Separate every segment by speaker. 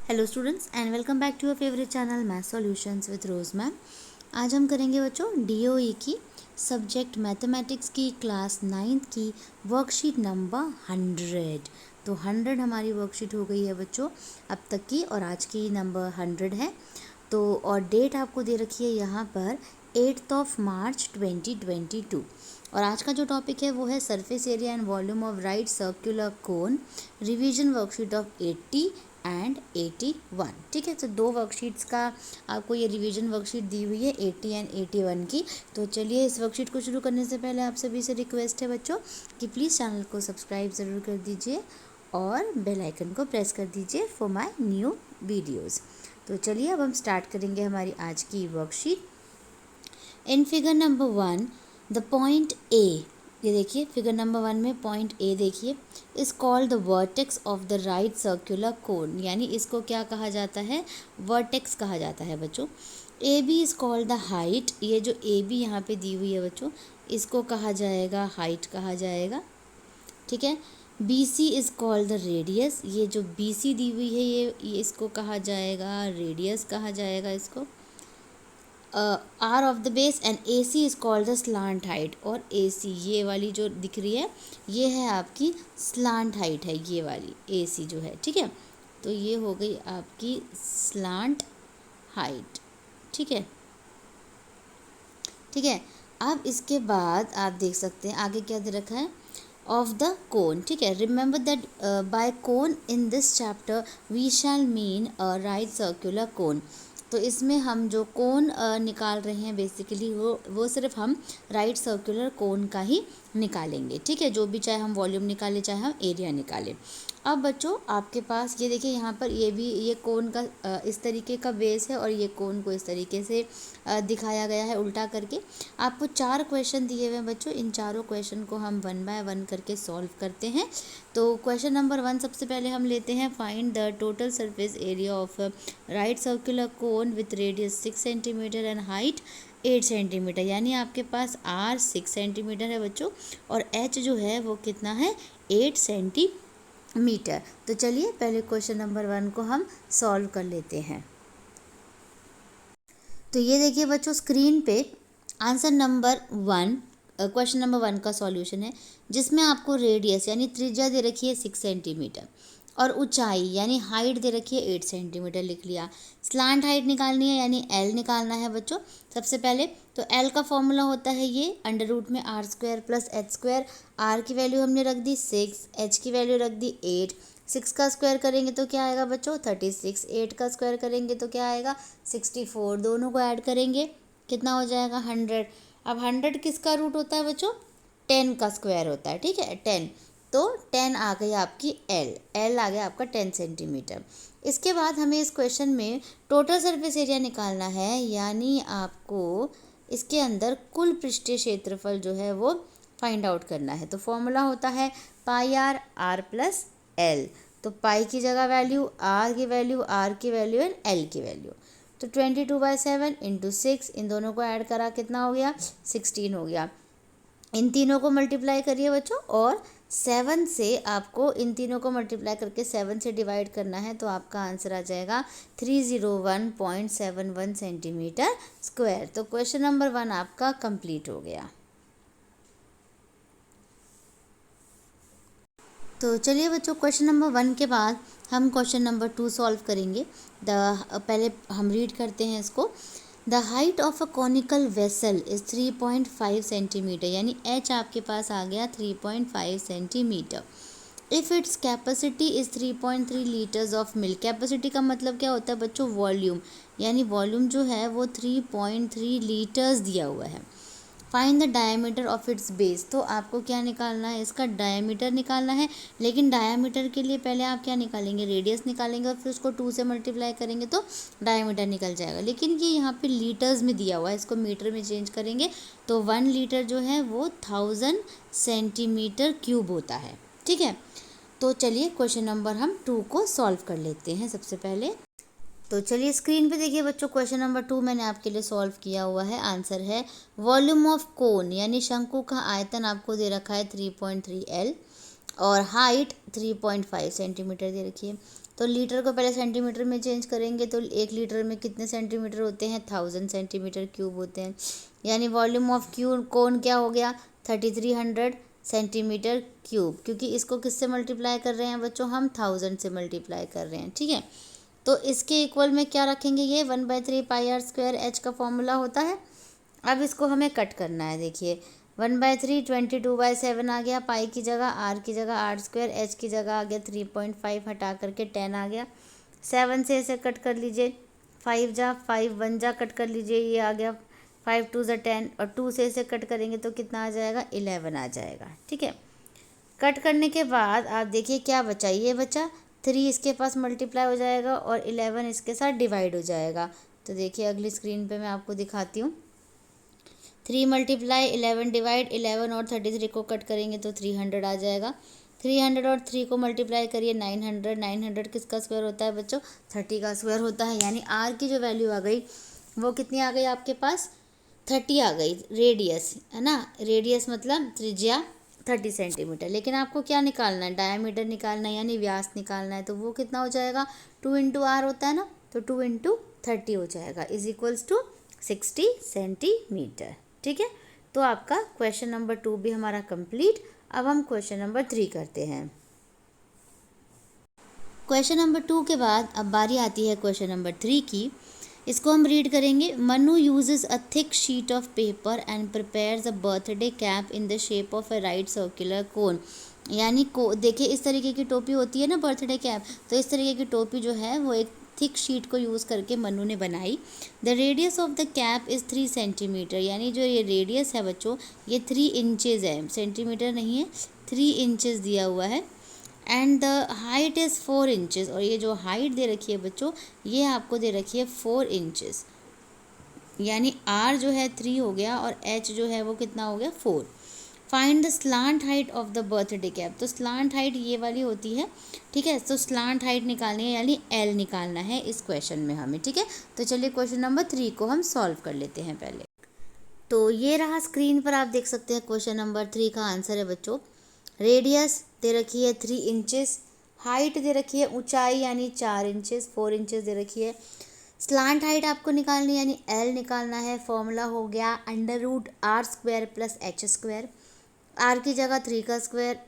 Speaker 1: Hello students and welcome back to your favourite channel math solutions with Rose ma'am. आज हम करेंगे बच्चों DOE की सब्जेक्ट मैथमेटिक्स की क्लास 9th की वर्कशीट नंबर 100। तो 100 हमारी वर्कशीट हो गई है बच्चों अब तक की, और आज की नंबर 100 है। तो और डेट आपको दे रखी है यहाँ पर 8 मार्च 2022। और आज का जो टॉपिक है वो है surface area and volume of right circular cone, revision worksheet of 80 and 81। ठीक है, तो दो वर्कशीट्स का आपको ये रिवीजन वर्कशीट दी हुई है 80 एंड 81 की। तो चलिए इस वर्कशीट को शुरू करने से पहले आप सभी से रिक्वेस्ट है बच्चों कि प्लीज़ चैनल को सब्सक्राइब ज़रूर कर दीजिए और बेल आइकन को प्रेस कर दीजिए फॉर माय न्यू वीडियोज़। तो चलिए अब हम स्टार्ट करेंगे हमारी आज की worksheet. In figure number 1 the point A, ये देखिए फिगर नंबर 1 में पॉइंट ए देखिए, is called the vertex of the right circular कोन, यानी इसको क्या कहा जाता है, वर्टेक्स कहा जाता है बच्चों। A B is called the height, ये जो ए बी यहाँ पे दी हुई है बच्चों इसको कहा जाएगा हाइट कहा जाएगा। ठीक है, B C is called the radius, ये जो बी सी दी हुई है ये इसको कहा जाएगा रेडियस कहा जाएगा इसको। R of the base and A C is called the slant height, और ए सी ये वाली जो दिख रही है ये है आपकी स्लांट हाइट है, ये वाली ए सी जो है। ठीक है, तो ये हो गई आपकी स्लांट हाइट। ठीक है, ठीक है। अब इसके बाद आप देख सकते हैं आगे क्या दे रखा है, ऑफ द कोन। ठीक है, remember that by cone in this chapter we shall mean a right circular cone. तो इसमें हम जो कोन निकाल रहे हैं बेसिकली वो सिर्फ हम राइट सर्कुलर कोन का ही निकालेंगे। ठीक है, जो भी चाहे हम वॉल्यूम निकालें चाहे हम एरिया निकालें। अब बच्चों आपके पास ये देखिए यहाँ पर ये कोन का इस तरीके का बेस है और ये कोन को इस तरीके से दिखाया गया है उल्टा करके। आपको 4 क्वेश्चन दिए हुए हैं बच्चों, इन चारों क्वेश्चन को हम 1 बाय 1 करके सॉल्व करते हैं। तो क्वेश्चन नंबर 1 सबसे पहले हम लेते हैं, find the total surface area of right circular cone with radius 6 centimetre and height 8 centimetre, यानी आपके पास आर 6 सेंटीमीटर है बच्चों और एच जो है वो कितना है 8 सेंटीमीटर। तो चलिए पहले क्वेश्चन नंबर 1 को हम सॉल्व कर लेते हैं। तो ये देखिए बच्चों स्क्रीन पे आंसर नंबर 1, क्वेश्चन नंबर 1 का सॉल्यूशन है, जिसमें आपको रेडियस यानी त्रिज्या दे रखी है 6 सेंटीमीटर और ऊंचाई यानी हाइट दे रखी है 8 सेंटीमीटर लिख लिया। स्लांट हाइट निकालनी है यानी एल निकालना है बच्चों। सबसे पहले तो एल का फॉर्मूला होता है ये अंडर रूट में R square plus H square. R की वैल्यू हमने रख दी 6, एच की वैल्यू रख दी 8। 6 का स्क्वायर करेंगे तो क्या आएगा बच्चों 36, 8 का स्क्वायर करेंगे तो क्या आएगा 64, दोनों को ऐड करेंगे कितना हो जाएगा 100। अब 100 किसका रूट होता है बच्चों 10 का स्क्वायर होता है। ठीक है 10, तो 10 आ गई आपकी एल आ गया आपका 10 सेंटीमीटर। इसके बाद हमें इस क्वेश्चन में टोटल सरफेस एरिया निकालना है, यानी आपको इसके अंदर कुल पृष्ठीय क्षेत्रफल जो है वो फाइंड आउट करना है। तो फॉर्मूला होता है पाई आर प्लस एल। तो पाई की जगह वैल्यू, आर की वैल्यू, आर की वैल्यू एंड एल की वैल्यू। तो 22/7 इंटू 6, इन दोनों को ऐड करा कितना हो गया 16 हो गया। इन तीनों को मल्टीप्लाई करिए बच्चों और 7 से आपको इन तीनों को मल्टीप्लाई करके 7 से डिवाइड करना है, तो आपका आंसर आ जाएगा 301.71 सेंटीमीटर स्क्वायर। तो क्वेश्चन नंबर 1 आपका कंप्लीट हो गया। तो चलिए बच्चों क्वेश्चन नंबर 1 के बाद हम क्वेश्चन नंबर 2 सॉल्व करेंगे। पहले हम रीड करते हैं इसको। The height of a conical vessel is 3.5 centimetre, यानी एच आपके पास आ गया 3.5 centimetre. If its capacity is 3.3 litres of milk. Capacity का मतलब क्या होता है बच्चों वॉल्यूम, यानी वॉल्यूम जो है वो 3.3 लीटर्स दिया हुआ है। Find the diameter of its base, तो आपको क्या निकालना है इसका डायमीटर निकालना है। लेकिन डायमीटर के लिए पहले आप क्या निकालेंगे रेडियस निकालेंगे और फिर उसको 2 से मल्टीप्लाई करेंगे तो डायमीटर निकल जाएगा। लेकिन ये यहाँ पे लीटर्स में दिया हुआ है, इसको मीटर में चेंज करेंगे तो 1 लीटर जो है वो 1000 सेंटीमीटर क्यूब होता है। ठीक है, तो चलिए क्वेश्चन नंबर हम 2 को सॉल्व कर लेते हैं सबसे पहले। तो चलिए स्क्रीन पे देखिए बच्चों क्वेश्चन नंबर 2 मैंने आपके लिए सॉल्व किया हुआ है। आंसर है वॉल्यूम ऑफ कोन यानी शंकु का आयतन आपको दे रखा है 3.3 L और हाइट 3.5 सेंटीमीटर दे रखी है। तो लीटर को पहले सेंटीमीटर में चेंज करेंगे तो 1 लीटर में कितने सेंटीमीटर होते हैं, 1000 सेंटीमीटर क्यूब होते हैं। यानी वॉल्यूम ऑफ कोन क्या हो गया, 3300 सेंटीमीटर क्यूब, क्योंकि इसको किससे मल्टीप्लाई कर रहे हैं बच्चों, हम 1000 से मल्टीप्लाई कर रहे हैं, ठीक है। तो इसके इक्वल में क्या रखेंगे, ये 1/3 पाई आर स्क्वायर एच का फॉर्मूला होता है। अब इसको हमें कट करना है, देखिए 1/3 22/7 आ गया, पाई की जगह आर की जगह आर स्क्वायर, एच की जगह आ गया 3.5 हटा करके 10 आ गया। 7 से इसे कट कर लीजिए, 5 जा 5 1 जा कट कर लीजिए, ये आ गया 5 2 ज़ा 10, और 2 से इसे कट करेंगे तो कितना आ जाएगा, 11 आ जाएगा, ठीक है। कट करने के बाद आप देखिए क्या बचा, ये बचा 3 इसके पास मल्टीप्लाई हो जाएगा और 11 इसके साथ डिवाइड हो जाएगा। तो देखिए अगली स्क्रीन पे मैं आपको दिखाती हूँ। 3 मल्टीप्लाई 11 डिवाइड 11 और 33 को कट करेंगे तो 300 आ जाएगा। 300 और 3 को मल्टीप्लाई करिए 900, 900 किसका स्क्वायर होता है बच्चों, 30 का स्क्वायर होता है। यानी आर की जो वैल्यू आ गई वो कितनी आ गई आपके पास, 30 आ गई। रेडियस है ना, रेडियस मतलब त्रिज्या 30 सेंटीमीटर। लेकिन आपको क्या निकालना है, डायमीटर निकालना है, यानी व्यास निकालना है। तो वो कितना हो जाएगा, 2 इंटू आर होता है ना, तो 2 इंटू 30 हो जाएगा, इज इक्वल्स टू 60 सेंटीमीटर, ठीक है। तो आपका क्वेश्चन नंबर 2 भी हमारा कंप्लीट। अब हम क्वेश्चन नंबर 3 करते हैं। क्वेश्चन नंबर 2 के बाद अब बारी आती है क्वेश्चन नंबर 3 की। इसको हम रीड करेंगे। Manu uses a thick sheet of paper and prepares a birthday cap in the shape of a right circular कोन। यानी देखिए इस तरीके की टोपी होती है ना बर्थडे कैप, तो इस तरीके की टोपी जो है वो एक थिक शीट को यूज़ करके मनु ने बनाई। The radius of the cap is 3 centimetre. यानी जो ये रेडियस है बच्चों ये 3 इंचेज़ है, सेंटीमीटर नहीं है, 3 इंचेज़ दिया हुआ है। And the height is 4 inches, और ये जो हाइट दे रखी है बच्चों ये आपको दे रखी है 4 इंचेस। यानी आर जो है 3 हो गया और एच जो है वो कितना हो गया, 4। Find the slant height of the birthday cap. तो स्लांट हाइट ये वाली होती है, ठीक है। तो स्लांट हाइट निकालनी है यानी एल निकालना है इस क्वेश्चन में हमें, ठीक है। तो चलिए क्वेश्चन नंबर 3 को हम सॉल्व कर लेते हैं पहले। तो ये रहा स्क्रीन पर, आप देख सकते हैं क्वेश्चन नंबर 3 का आंसर है बच्चों। रेडियस दे रखी है 3 इंचेस, हाइट दे रखी है ऊंचाई यानी 4 इंचेस, 4 इंचेस दे रखी है। स्लांट हाइट आपको निकालनी है यानी एल निकालना है। फॉर्मूला हो गया √r square plus H square. R की जगह 3 का स्क्वायर,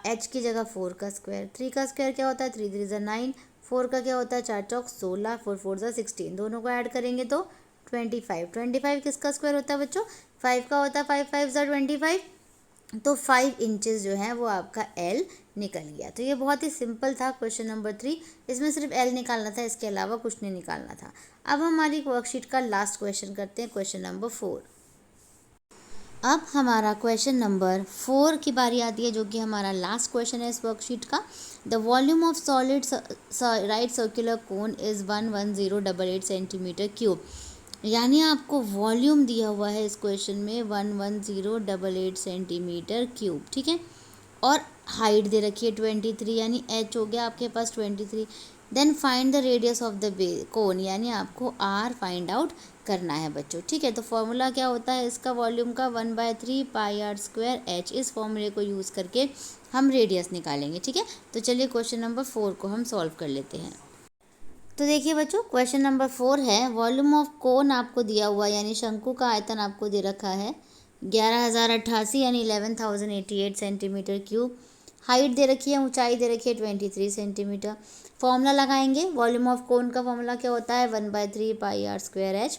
Speaker 1: एच की जगह 4 का स्क्वायर। 3 का स्क्वायर क्या होता है, 3 3 ज़ा 9, 4 का क्या होता है, 4 चौक 16, 4 4 ज़ा 16, दोनों को ऐड करेंगे तो 25। 25 किसका स्क्वायर होता है बच्चों, 5 का होता है, 5 5 ज़ा 25। तो 5 इंचेस जो है वो आपका एल निकल गया। तो ये बहुत ही सिंपल था क्वेश्चन नंबर 3, इसमें सिर्फ एल निकालना था, इसके अलावा कुछ नहीं निकालना था। अब हमारी वर्कशीट का लास्ट क्वेश्चन करते हैं, क्वेश्चन नंबर 4। अब हमारा क्वेश्चन नंबर 4 की बारी आती है, जो कि हमारा लास्ट क्वेश्चन है इस वर्कशीट का। The volume of solid right circular cone is 11088 centimetre cube. यानी आपको वॉल्यूम दिया हुआ है इस क्वेश्चन में 11088 सेंटीमीटर क्यूब, ठीक है। और हाइट दे रखी है 23, यानी एच हो गया आपके पास 23। Then find the radius of the cone, यानी आपको आर फाइंड आउट करना है बच्चों, ठीक है। तो फॉर्मूला क्या होता है इसका वॉल्यूम का, 1/3 पाई आर स्क्वायर एच। इस फॉर्मूले को यूज़ करके हम रेडियस निकालेंगे, ठीक है। तो चलिए क्वेश्चन नंबर 4 को हम सॉल्व कर लेते हैं। तो देखिए बच्चों क्वेश्चन नंबर 4 है, वॉल्यूम ऑफ कोन आपको दिया हुआ यानी शंकु का आयतन आपको दे रखा है 11,088 यानी 11,088 सेंटीमीटर क्यूब। हाइट दे रखी है, ऊंचाई दे रखी है 23 सेंटीमीटर। फॉर्मूला लगाएंगे, वॉल्यूम ऑफ कोन का फॉर्मूला क्या होता है, 1/3 pi r square h.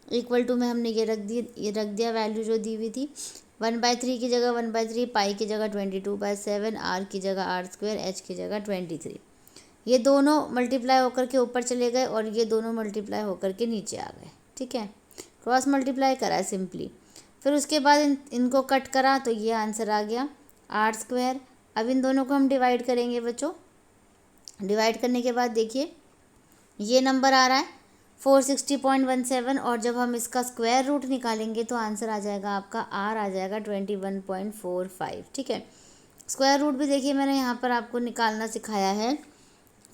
Speaker 1: Equal to में हमने ये रख दिया वैल्यू जो दी हुई थी। 1/3 की जगह 1/3, पाई की जगह 22/7, आर की जगह आर स्क्वायर, एच की जगह 23। ये दोनों मल्टीप्लाई होकर के ऊपर चले गए और ये दोनों मल्टीप्लाई होकर के नीचे आ गए, ठीक है। क्रॉस मल्टीप्लाई करा है सिंपली। फिर उसके बाद इनको कट करा तो ये आंसर आ गया आर स्क्वायर। अब इन दोनों को हम डिवाइड करेंगे बच्चों। डिवाइड करने के बाद देखिए ये नंबर आ रहा है 460.17, और जब हम इसका स्क्वायर रूट निकालेंगे तो आंसर आ जाएगा आपका, आर आ जाएगा 21.45, ठीक है। स्क्वायर रूट भी देखिए मैंने यहाँ पर आपको निकालना सिखाया है।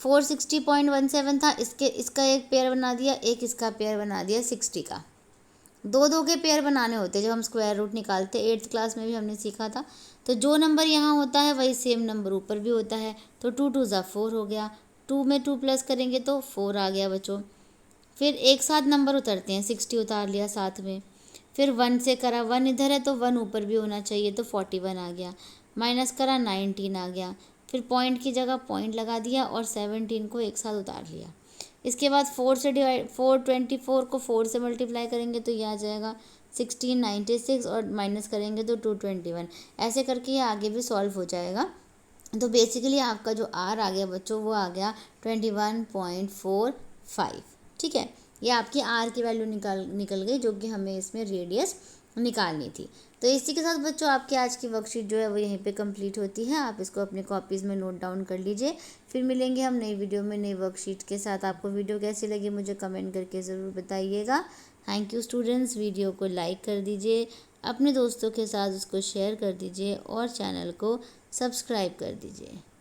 Speaker 1: 460.17 था, इसका एक पेयर बना दिया, एक इसका पेयर बना दिया 60 का। दो के पेयर बनाने होते जब हम स्क्वायर रूट निकालते, 8th क्लास में भी हमने सीखा था। तो जो नंबर यहाँ होता है वही सेम नंबर ऊपर भी होता है। तो 2 2 ज़ा 4 हो गया, 2 में 2 प्लस करेंगे तो 4 आ गया बच्चों। फिर एक साथ नंबर उतरते हैं, 60 उतार लिया साथ में। फिर 1 से करा, 1 इधर है तो 1 ऊपर भी होना चाहिए, तो 41 आ गया। माइनस करा, 19 आ गया। फिर पॉइंट की जगह पॉइंट लगा दिया और 17 को एक साथ उतार लिया। इसके बाद 424 को 4 से मल्टीप्लाई करेंगे तो ये आ जाएगा 1696 और माइनस करेंगे तो 221। ऐसे करके ये आगे भी सॉल्व हो जाएगा। तो बेसिकली आपका जो आर आ गया बच्चों वो आ गया 21.45। ठीक है, ये आपकी आर की वैल्यू निकल गई, जो कि हमें इसमें रेडियस निकालनी थी। तो इसी के साथ बच्चों आपकी आज की वर्कशीट जो है वो यहीं पे कंप्लीट होती है। आप इसको अपनी कॉपीज़ में नोट डाउन कर लीजिए। फिर मिलेंगे हम नई वीडियो में नई वर्कशीट के साथ। आपको वीडियो कैसी लगी मुझे कमेंट करके ज़रूर बताइएगा। Thank you students. वीडियो को लाइक कर दीजिए, अपने दोस्तों के साथ उसको शेयर कर दीजिए और चैनल को सब्सक्राइब कर दीजिए।